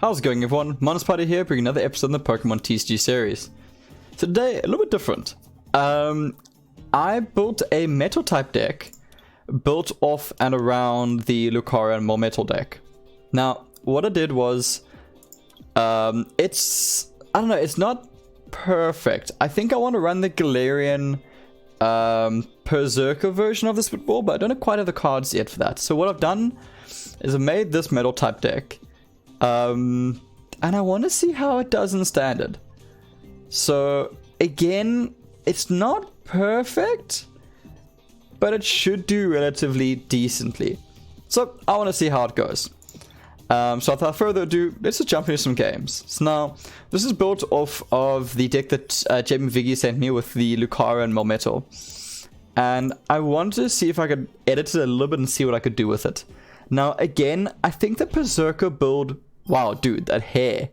How's it going, everyone? Mountainspyder here, bringing another episode in the Pokemon TCG series. So today, a little bit different. I built a metal type deck built off and around the Lucario Malmetal deck. Now, what I did was, I don't know, it's not perfect. I think I want to run the Galarian Berserker version of this football, but I don't quite have the cards yet for that. So what I've done is I've made this metal type deck. And I want to see how it does in standard. So again, it's not perfect, but it should do relatively decently. So I want to see how it goes. So without further ado, let's just jump into some games. So now, this is built off of the deck that Jamie Viggy sent me with the Lucario and Malmetal. And I wanted to see if I could edit it a little bit and see what I could do with it. Now again, I think the Berserker build... Wow, dude, that hair.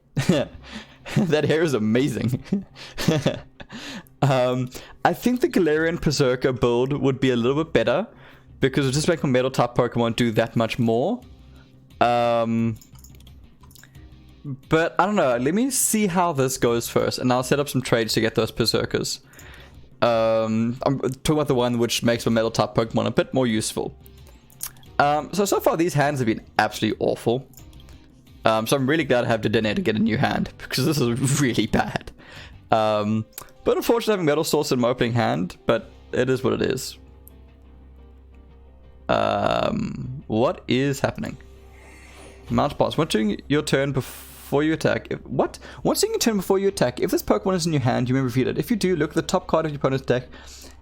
That hair is amazing. I think the Galarian Berserker build would be a little bit better because it would just make my metal type Pokemon do that much more. But I don't know. Let me see how this goes first, and I'll set up some trades to get those Berserkers. I'm talking about the one which makes my metal type Pokemon a bit more useful. So far these hands have been absolutely awful. So I'm really glad I have Dedenne to get a new hand, because this is really bad. But unfortunately having Metal Source in my opening hand, but it is what it is. What is happening? Mount Boss. Once during your turn before you attack... Once during your turn before you attack, if this Pokemon is in your hand, you may reveal it. If you do, look at the top card of your opponent's deck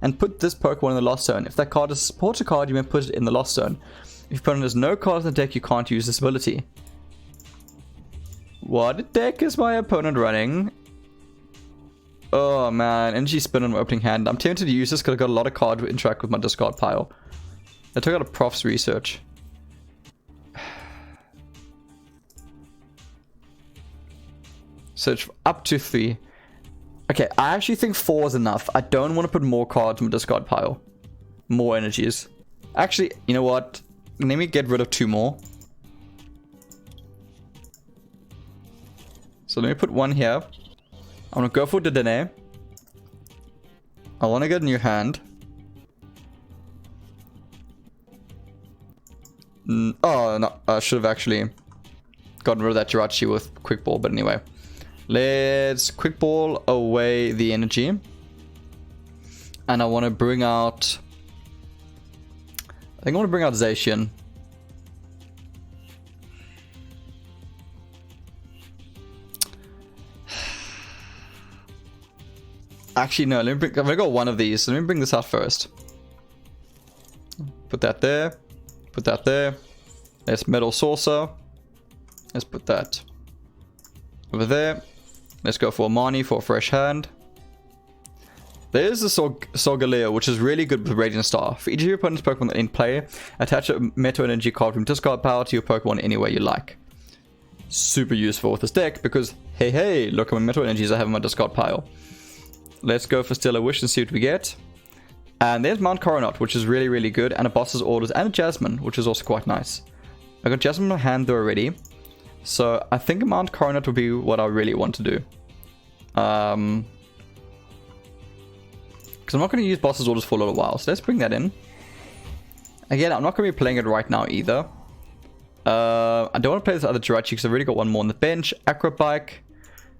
and put this Pokemon in the lost zone. If that card is a supporter card, you may put it in the lost zone. If your opponent has no cards in the deck, you can't use this ability. What deck is my opponent running? Oh man, Energy Spin on my opening hand. I'm tempted to use this because I've got a lot of cards to interact with my discard pile. I took out a Prof's research. Search up to 3. Okay, I actually think 4 is enough. I don't want to put more cards in my discard pile. More energies. Actually, you know what? Let me get rid of 2 more. So let me put 1 here. I'm going to go for Dedenne. I want to get a new hand. Oh, no. I should have actually gotten rid of that Jirachi with Quick Ball. But anyway. Let's Quick Ball away the energy. And I want to bring out... I think I want to bring out Zacian. Actually, no, I've got one of these, so let me bring this out first. Put that there. Put that there. Let's Metal Saucer. Let's put that over there. Let's go for Mani for a fresh hand. There's the Solgaleo, which is really good with Radiant Star. For each of your opponent's Pokemon in play, attach a Metal Energy card from discard power to your Pokemon any way you like. Super useful with this deck because, hey, look how many Metal Energies I have in my discard pile. Let's go for Stellar Wish and see what we get. And there's Mount Coronet, which is really, really good. And a Boss's Orders and a Jasmine, which is also quite nice. I got Jasmine in my hand though already. So I think a Mount Coronet would be what I really want to do. Because I'm not going to use Boss's Orders for a little while. So let's bring that in. Again, I'm not going to be playing it right now either. I don't want to play this other Jirachi because I've already got one more on the bench. Acrobike.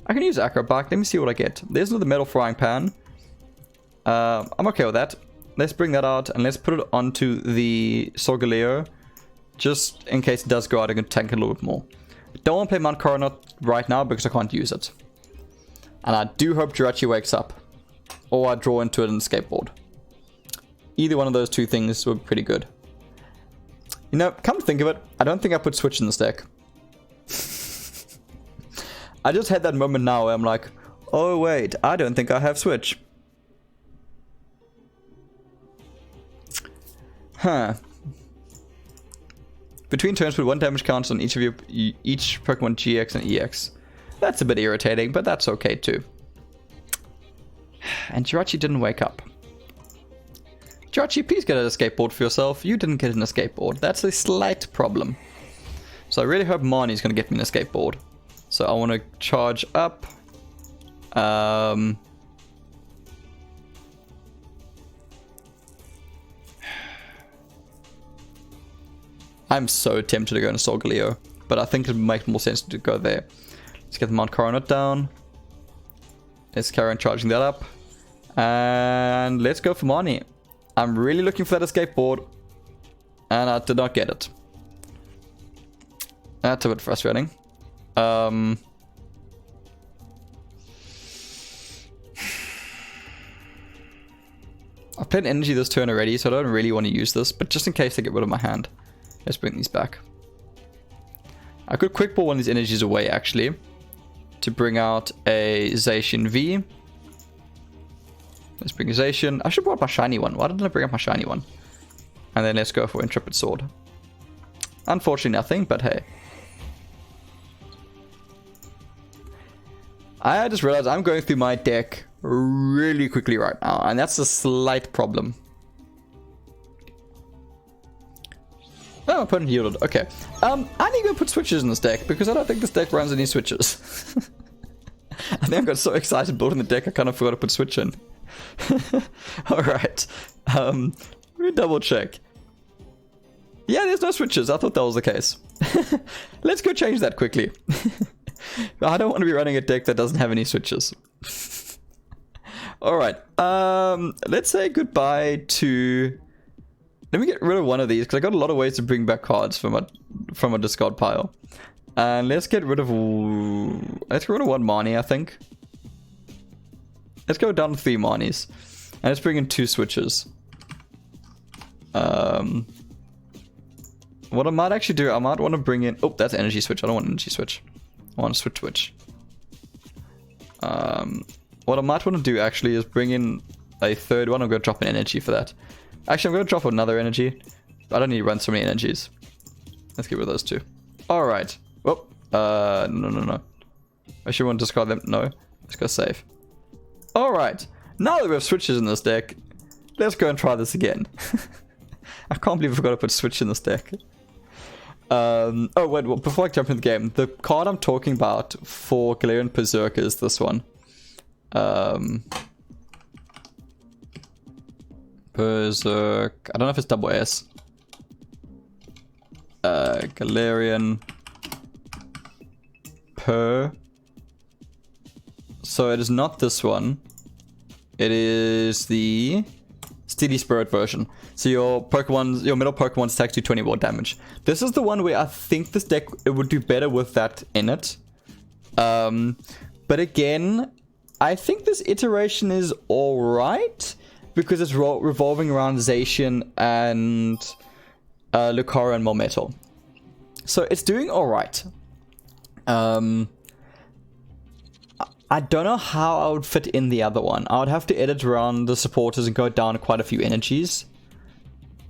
I can use Acrobike. Let me see what I get. There's another Metal Frying Pan. I'm okay with that. Let's bring that out and let's put it onto the Solgaleo. Just in case it does go out, I can tank it a little bit more. I don't want to play Mount Coronet right now because I can't use it. And I do hope Jirachi wakes up. Or I draw into it and skateboard. Either one of those two things would be pretty good. You know, come to think of it, I don't think I put Switch in this deck. I just had that moment now where I'm like, oh wait, I don't think I have Switch. Huh. Between turns, put 1 damage counter on each of each Pokemon GX and EX. That's a bit irritating, but that's okay too. And Jirachi didn't wake up. Jirachi, please get an escape board for yourself. You didn't get an escape board. That's a slight problem. So I really hope Marnie's going to get me an escape board. So I want to charge up. I'm so tempted to go into Solgaleo, but I think it would make more sense to go there. Let's get the Mount Coronet down. Let's carry on charging that up. And let's go for Marnie. I'm really looking for that escape board. And I did not get it. That's a bit frustrating. I've played energy this turn already, so I don't really want to use this. But just in case I get rid of my hand, let's bring these back. I could quick ball one of these energies away, actually, to bring out a Zacian V. Let's bring a Zacian. I should bring up my shiny one. Why didn't I bring up my shiny one? And then let's go for Intrepid Sword. Unfortunately nothing, but hey. I just realized I'm going through my deck really quickly right now, and that's a slight problem. Oh, my opponent yielded. Okay. I need to go put switches in this deck, because I don't think this deck runs any switches. I think I got so excited building the deck, I kind of forgot to put switch in. Alright. Let me double check. Yeah, there's no switches. I thought that was the case. Let's go change that quickly. I don't want to be running a deck that doesn't have any switches. Alright. Let's say goodbye to... Let me get rid of one of these, because I got a lot of ways to bring back cards from a discard pile. And let's get rid of... Let's get rid of one Marnie, I think. Let's go down to 3 Marnies. And let's bring in 2 switches. What I might actually do, I might want to bring in... Oh, that's energy switch. I don't want energy switch. I want to switch. What I might want to do actually is bring in a third one. I'm going to drop an energy for that. Actually, I'm going to drop another energy. I don't need to run so many energies. Let's get rid of those 2. Alright. Oh, no. I should want to discard them. No. Let's go save. Alright. Now that we have switches in this deck, let's go and try this again. I can't believe I forgot to put switch in this deck. Oh, wait, well, before I jump in the game, the card I'm talking about for Galarian Berserker is this one. Berserk. I don't know if it's double S. Galarian Per. So it is not this one. It is the Steely Spirit version. So your middle Pokemon's attacks do 20 more damage. This is the one where I think this deck it would do better with that in it. But again, I think this iteration is alright because it's revolving around Zacian and Lucario and Malmetal. So it's doing alright. I don't know how I would fit in the other one. I would have to edit around the supporters and go down quite a few energies.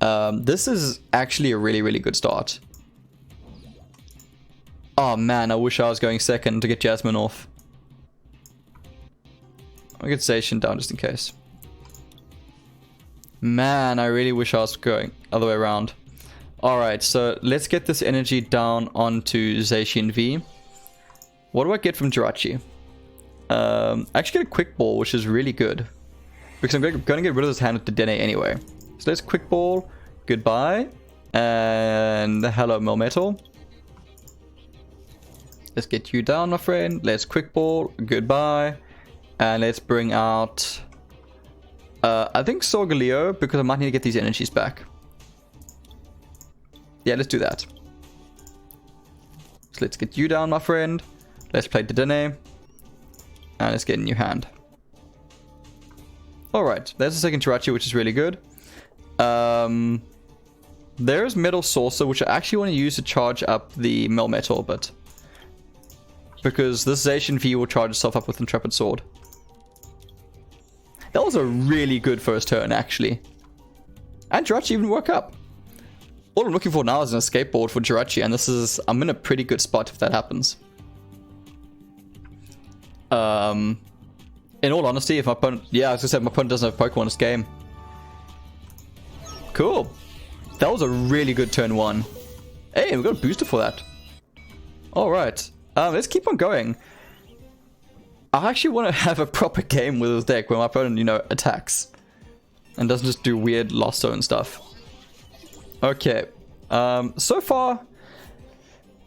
This is actually a really, really good start. Oh man, I wish I was going second to get Jasmine off. I'll get Zacian down just in case. Man, I really wish I was going other way around. Alright, so let's get this energy down onto Zacian V. What do I get from Jirachi? I actually get a quick ball, which is really good. Because I'm going to get rid of this hand with the Dene anyway. So let's quick ball. Goodbye. And hello, Malmetal. Let's get you down, my friend. Let's quick ball. Goodbye. And let's bring out... I think Solgaleo, because I might need to get these energies back. Yeah, let's do that. So let's get you down, my friend. Let's play Dedenne. And let's get a new hand. Alright, there's a second Jirachi, which is really good. There's Metal Saucer, which I actually want to use to charge up the Melmetal, but... because this Zacian V will charge itself up with Intrepid Sword. That was a really good first turn, actually. And Jirachi even woke up. All I'm looking for now is an escape board for Jirachi, and this is... I'm in a pretty good spot if that happens. In all honesty, if my opponent... yeah, as I said, my opponent doesn't have Pokemon in this game. Cool. That was a really good turn 1. Hey, we got a booster for that. Alright. Let's keep on going. I actually want to have a proper game with this deck where my opponent, you know, attacks. And doesn't just do weird lost zone stuff. Okay. So far,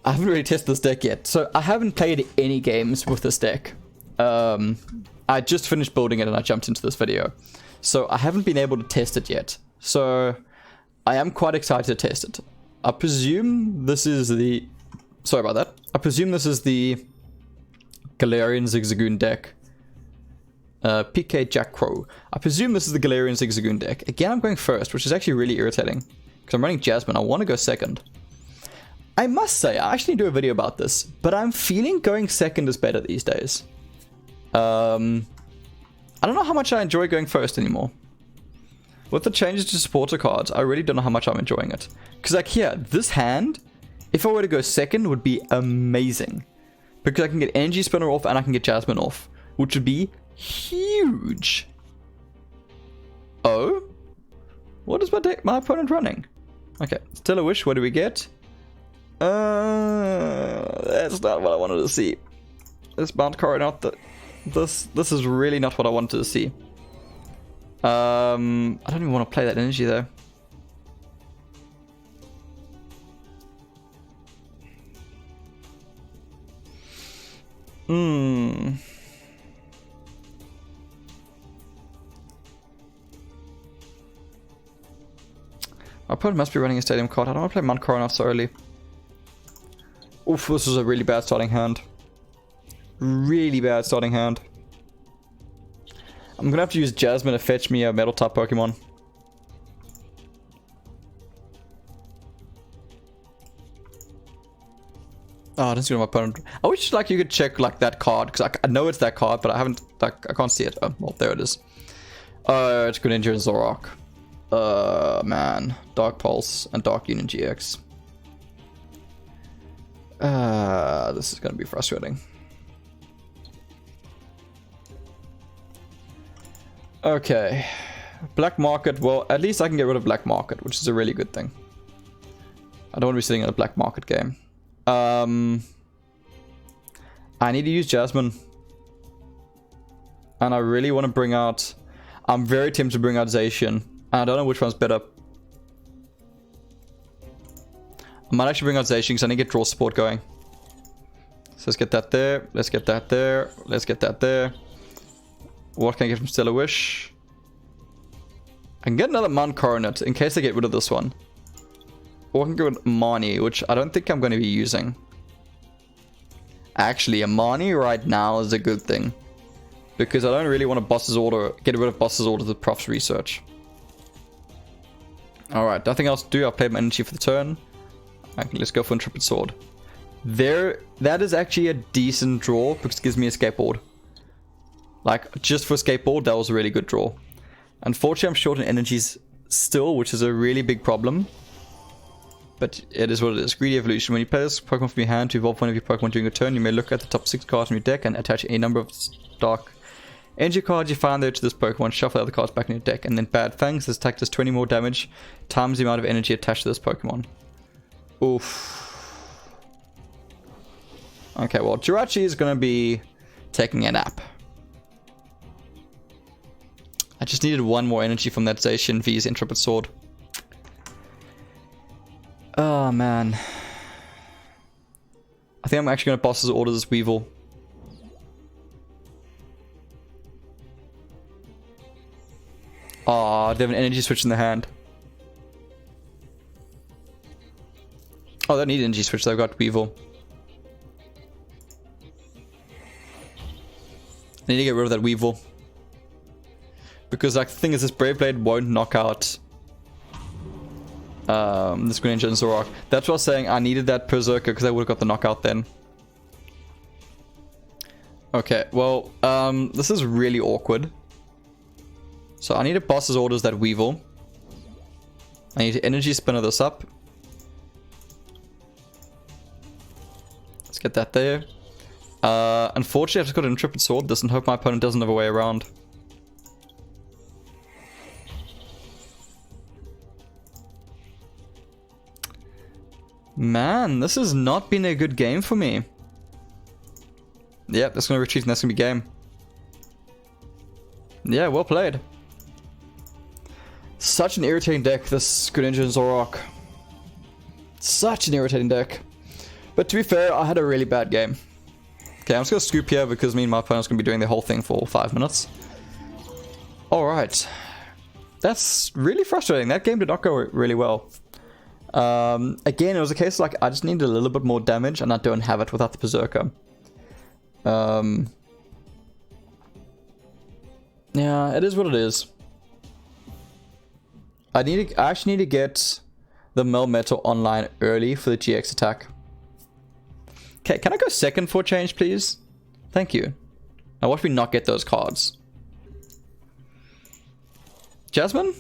I haven't really tested this deck yet. So I haven't played any games with this deck. I just finished building it and I jumped into this video. So I haven't been able to test it yet. So I am quite excited to test it. I presume this is the... Sorry about that. I presume this is the Galarian Zigzagoon deck. PK Jack Crow. I presume this is the Galarian Zigzagoon deck. Again, I'm going first, which is actually really irritating. Because I'm running Jasmine. I want to go second. I must say, I actually do a video about this, but I'm feeling going second is better these days. I don't know how much I enjoy going first anymore. With the changes to supporter cards, I really don't know how much I'm enjoying it. Because like here, this hand, if I were to go second, would be amazing. Because I can get Energy Spinner off and I can get Jasmine off, which would be huge. Oh? What is my opponent running? Okay, Still a Wish, what do we get? That's not what I wanted to see. This Mount Caro not the... This is really not what I wanted to see. I don't even want to play that energy though. My opponent must be running a stadium card. I don't want to play Mount Caro so early. Oof, this is a really bad starting hand. Really bad starting hand. I'm gonna have to use Jasmine to fetch me a metal type Pokemon. Oh, that's my opponent. I wish like you could check like that card because I know it's that card, but I haven't like I can't see it. Oh, well, there it is. It's Greninja and Zoroark. Man, Dark Pulse and Dark Union GX. This is gonna be frustrating. Okay, Black Market. Well, at least I can get rid of Black Market, which is a really good thing. I don't want to be sitting in a Black Market game. I need to use Jasmine. And I really want to bring out... I'm very tempted to bring out Zacian. I don't know which one's better. I might actually bring out Zacian because I need to get draw support going. So let's get that there. Let's get that there. Let's get that there. What can I get from Stellar Wish? I can get another Mount Coronet in case I get rid of this one. Or I can go with Mani, which I don't think I'm going to be using. Actually, a Mani right now is a good thing. Because I don't really want to Boss's Order, get rid of Boss's Order to Prof's Research. Alright, nothing else to do. I've played my energy for the turn. Okay, let's go for Intrepid Sword. That is actually a decent draw because it gives me a skateboard. Like, just for skateboard, that was a really good draw. Unfortunately, I'm short on energies still, which is a really big problem. But it is what it is. Greedy Evolution. When you play this Pokemon from your hand to evolve one of your Pokemon during a turn, you may look at the top 6 cards from your deck and attach a number of dark energy cards you find there to this Pokemon. Shuffle the other cards back in your deck. And then Bad Fangs. This attack does 20 more damage times the amount of energy attached to this Pokemon. Oof. Okay, well, Jirachi is going to be taking a nap. I just needed one more energy from that Zacian v's Intrepid Sword. Oh, man. I think I'm actually going to Boss's Order this Weevil. Oh, they have an energy switch in the hand. Oh, they don't need energy switch, they've got Weevil. I need to get rid of that Weevil. Because like the thing is, this Brave Blade won't knock out this Greninja and Zoroark. That's what I was saying. I needed that Berserker because I would have got the knockout then. Okay, well, this is really awkward. So I need to Boss's Orders that Weevil. I need to Energy Spinner this up. Let's get that there. Unfortunately, I've just got an Intrepid Sword this and hope my opponent doesn't have a way around. Man, this has not been a good game for me. Yep, that's gonna retreat and that's gonna be game. Yeah, well played. Such an irritating deck, this Greninja and Zoroark. Such an irritating deck. But to be fair, I had a really bad game. Okay, I'm just gonna scoop here because me and my opponent's gonna be doing the whole thing for 5 minutes. Alright. That's really frustrating. That game did not go really well. Again, it was a case like I just needed a little bit more damage and I don't have it without the Berserker. Yeah, it is what it is. I actually need to get the Malmetal online early for the GX attack. Okay, can I go second for a change, please? Thank you. Now watch me not get those cards. Jasmine?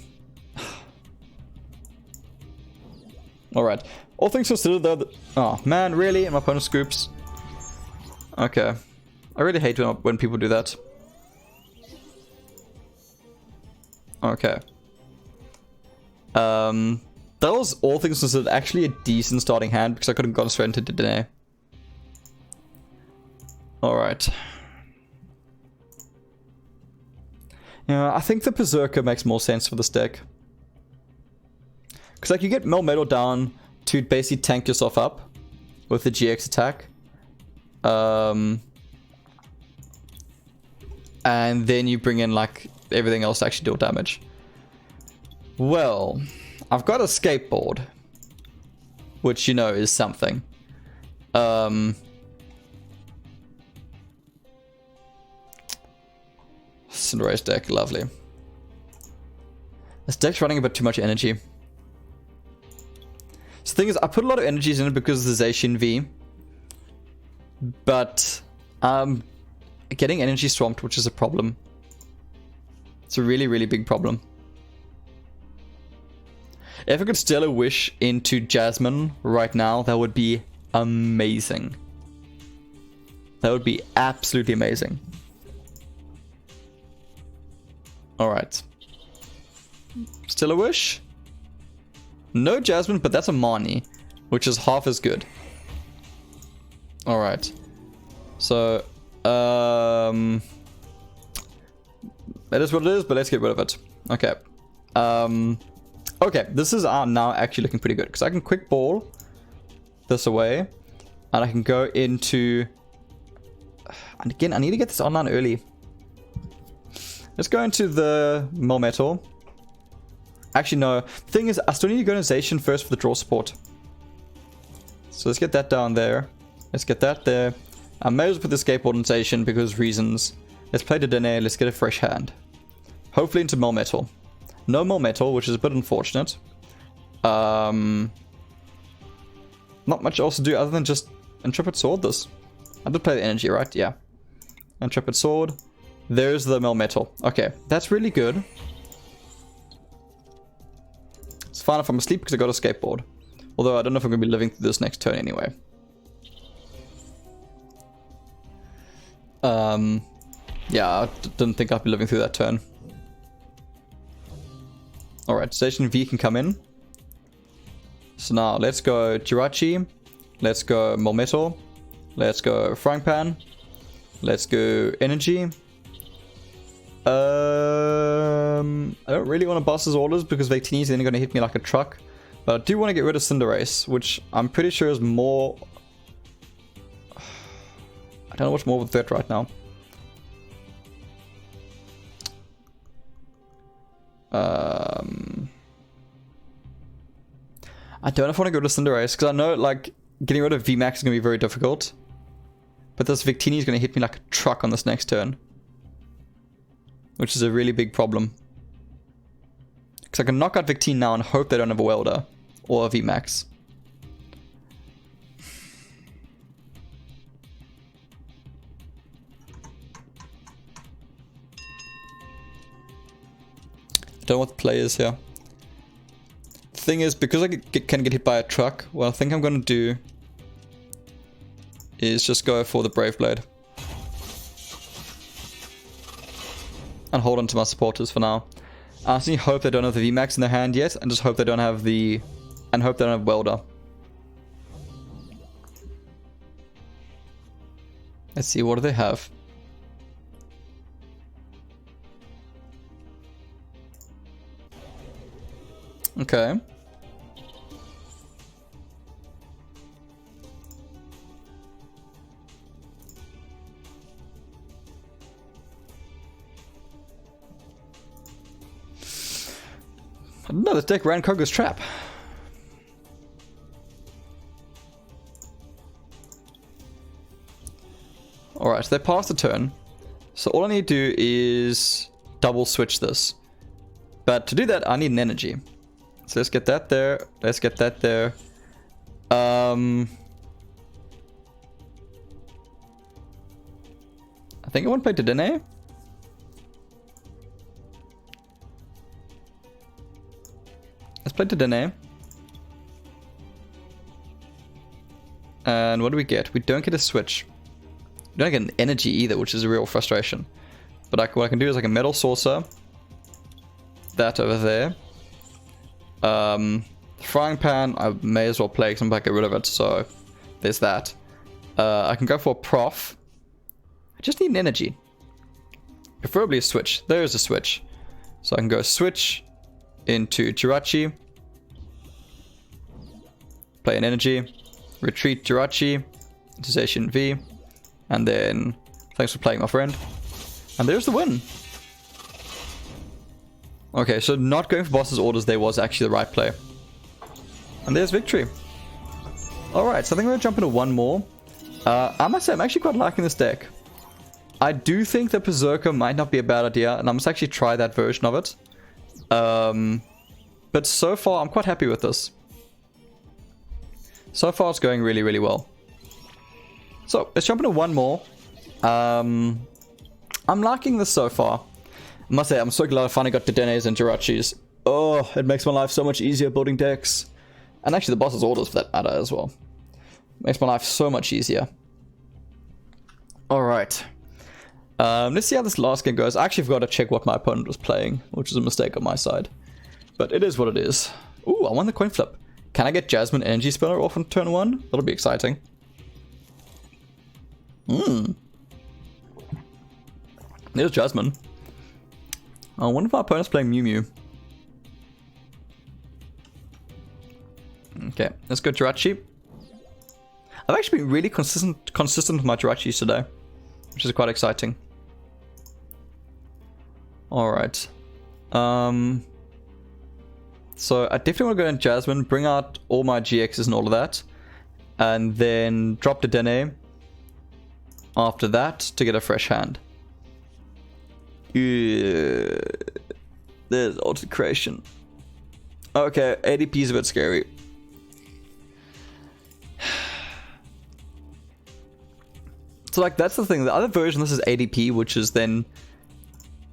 Alright. All things considered though... Oh, man, really? And my opponent scoops? Okay. I really hate when people do that. Okay. That was, all things considered, actually a decent starting hand because I could have gone straight into Dene. Alright. Yeah, I think the Berserker makes more sense for this deck. Because like you get Melmetal down to basically tank yourself up with the GX attack. And then you bring in like everything else to actually deal damage. Well, I've got a skateboard. Which you know is something. Cinderace deck, lovely. This deck's running a bit too much energy. So the thing is, I put a lot of energies in it because of the Zacian V. But getting energy swamped, which is a problem. It's a really, really big problem. If I could steal a wish into Jasmine right now, that would be amazing. That would be absolutely amazing. Alright. Still a wish? No Jasmine, but that's a Marnie, which is half as good. Alright. So, it is what it is, but let's get rid of it. Okay. Okay, this is now actually looking pretty good, because I can quick ball this away, and I can go into... And again, I need to get this online early. Let's go into the Malmetal. Actually, no. The thing is, I still need to go to Zacian first for the draw support. So let's get that down there. Let's get that there. I may as well put the skateboard in Zacian because reasons. Let's play the Dene. Let's get a fresh hand. Hopefully into Malmetal. No Malmetal, which is a bit unfortunate. Not much else to do other than just Intrepid Sword this. I did play the energy, right? Yeah. Intrepid Sword. There's the Malmetal. Okay, that's really good. It's fine if I'm asleep because I got a skateboard. Although I don't know if I'm going to be living through this next turn anyway. Yeah, I didn't think I'd be living through that turn. Alright, Station V can come in. So now let's go Jirachi. Let's go Malmetal. Let's go Frying Pan. Let's go Energy. I don't really want to boss his orders because Victini's then going to hit me like a truck. But I do want to get rid of Cinderace, which I'm pretty sure is more... I don't know what's more of a threat right now. I don't know if I want to go to Cinderace because I know like getting rid of VMAX is going to be very difficult. But this Victini is going to hit me like a truck on this next turn. Which is a really big problem. Because I can knock out Victini now and hope they don't have a Welder. Or a VMAX. I don't know what the play is here. The thing is, because I can get hit by a truck, what I think I'm going to do is just go for the Brave Blade. And hold on to my supporters for now. I honestly hope they don't have the VMAX in their hand yet, and just hope they don't have the... And hope they don't have Welder. Let's see, what do they have? Okay. Another deck ran Koga's Trap. Alright, so they passed the turn. So all I need to do is double switch this. But to do that, I need an energy. So let's get that there. Let's get that there. I think I want to play Dedenne. Let's play Dedenne. And what do we get? We don't get a switch. We don't get an energy either, which is a real frustration. But what I can do is like a metal saucer. That over there. Frying pan, I may as well play because I'm about to get rid of it, so there's that. I can go for a prof. I just need an energy. Preferably a switch. There is a switch. So I can go switch into Jirachi. Play an energy. Retreat Jirachi. Into Zacian V. And then, thanks for playing, my friend. And there's the win. Okay, so not going for boss's orders there was actually the right play. And there's victory. Alright, so I think we're going to jump into one more. I must say, I'm actually quite liking this deck. I do think that Berserker might not be a bad idea, and I must actually try that version of it. But so far, I'm quite happy with this. So far, it's going really, really well. So, let's jump into one more. I'm liking this so far. I must say, I'm so glad I finally got Dedennes and Jirachis. Oh, it makes my life so much easier building decks. And actually, the boss's orders for that matter as well. Makes my life so much easier. Alright. Let's see how this last game goes. I actually forgot to check what my opponent was playing, which is a mistake on my side. But it is what it is. Ooh, I won the coin flip. Can I get Jasmine Energy Spinner off on turn 1? That'll be exciting. There's Jasmine. I wonder if my opponent's playing Mew Mew. Okay, let's go Jirachi. I've actually been really consistent with my Jirachis today, which is quite exciting. Alright. So I definitely want to go in Jasmine, bring out all my GXs and all of that. And then drop the Dene after that to get a fresh hand. Yeah. There's Altered Creation. Okay, ADP is a bit scary. So like that's the thing, the other version, this is ADP, which is then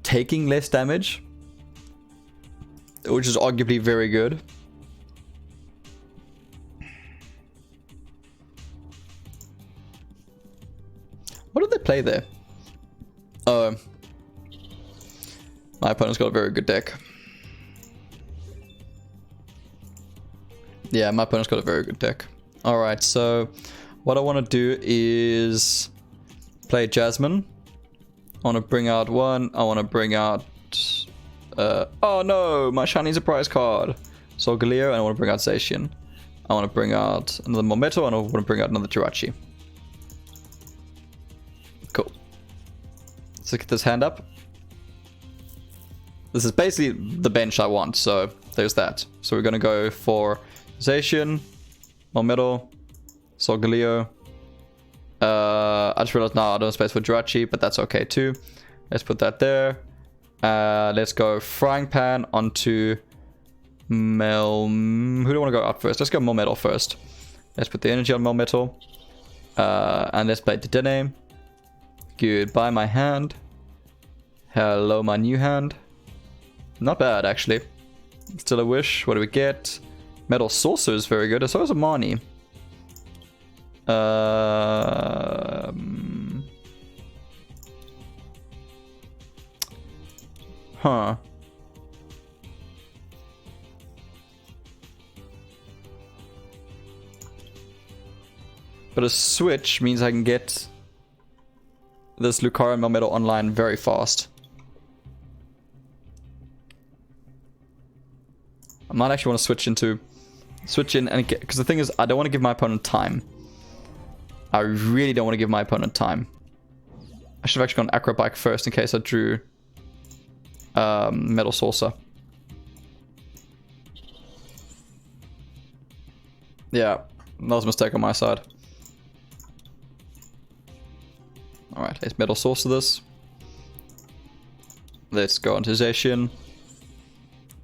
taking less damage, which is arguably very good. What did they play there? Oh, my opponent's got a very good deck. Yeah, my opponent's got a very good deck. Alright, so what I want to do is play Jasmine. I want to bring out one. I want to bring out... oh no, my shiny surprise card. So Galio, and I want to bring out Zacian. I want to bring out another Malmetal, and I want to bring out another Jirachi. Cool. Let's get this hand up. This is basically the bench I want, so there's that. So we're going to go for Zacian, Malmetal, Solgaleo. I just realized now I don't have space for Jirachi, but that's okay too. Let's put that there. Let's go Frying Pan onto Who do I want to go out first? Let's go Malmetal first. Let's put the energy on Malmetal. And let's play Dedenne. Goodbye, my hand. Hello, my new hand. Not bad, actually. Still a wish. What do we get? Metal Saucer is very good. So is a Marnie. Huh. But a switch means I can get this Lucario Malmetal Online very fast. I might actually want to switch in and get, because the thing is, I don't want to give my opponent time. I really don't want to give my opponent time. I should have actually gone Acrobike first in case I drew Metal Saucer. Yeah, that was a mistake on my side. Alright, let's Metal Saucer this. Let's go into Zacian.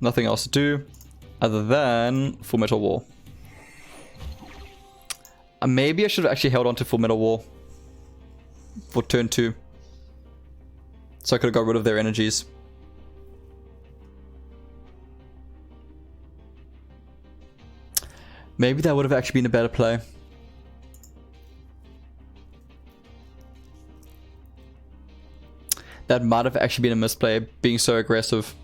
Nothing else to do other than Full Metal Wall. Maybe I should have actually held on to Full Metal Wall for turn 2. So I could have got rid of their energies. Maybe that would have actually been a better play. That might have actually been a misplay, being so aggressive.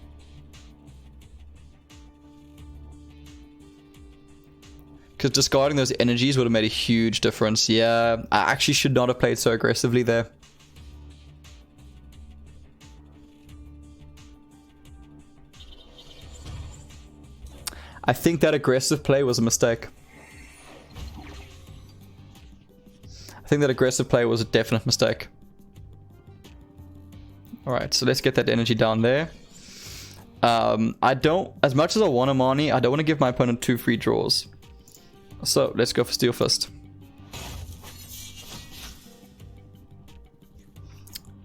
Because discarding those energies would have made a huge difference. Yeah, I actually should not have played so aggressively there. I think that aggressive play was a mistake. I think that aggressive play was a definite mistake. Alright, so let's get that energy down there. I don't, as much as I want a Marnie, I don't want to give my opponent 2 free draws. So let's go for Steel Fist.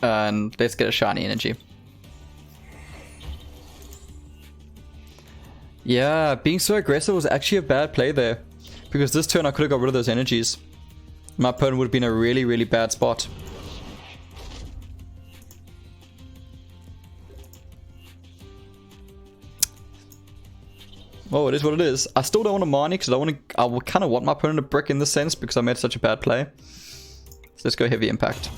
And let's get a shiny energy. Yeah, being so aggressive was actually a bad play there. Because this turn I could have got rid of those energies. My opponent would have been in a really, really bad spot. Oh, it is what it is. I still don't want a Marnie because I will kind of want my opponent to brick in this sense because I made such a bad play. So let's go Heavy Impact.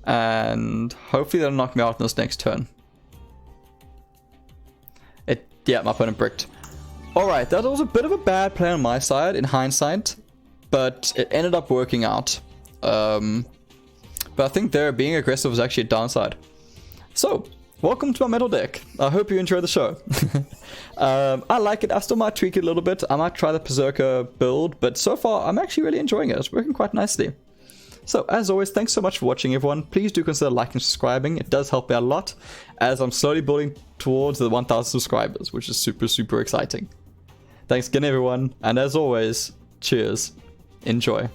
And hopefully that'll knock me out in this next turn. Yeah, my opponent bricked. Alright, that was a bit of a bad play on my side in hindsight, but it ended up working out. But I think there being aggressive was actually a downside. So, welcome to my metal deck. I hope you enjoyed the show. I like it. I still might tweak it a little bit. I might try the Berserker build, but so far I'm actually really enjoying it. It's working quite nicely. So, as always, thanks so much for watching, everyone. Please do consider liking and subscribing. It does help me out a lot, as I'm slowly building towards the 1,000 subscribers, which is super, super exciting. Thanks again, everyone. And as always, cheers. Enjoy.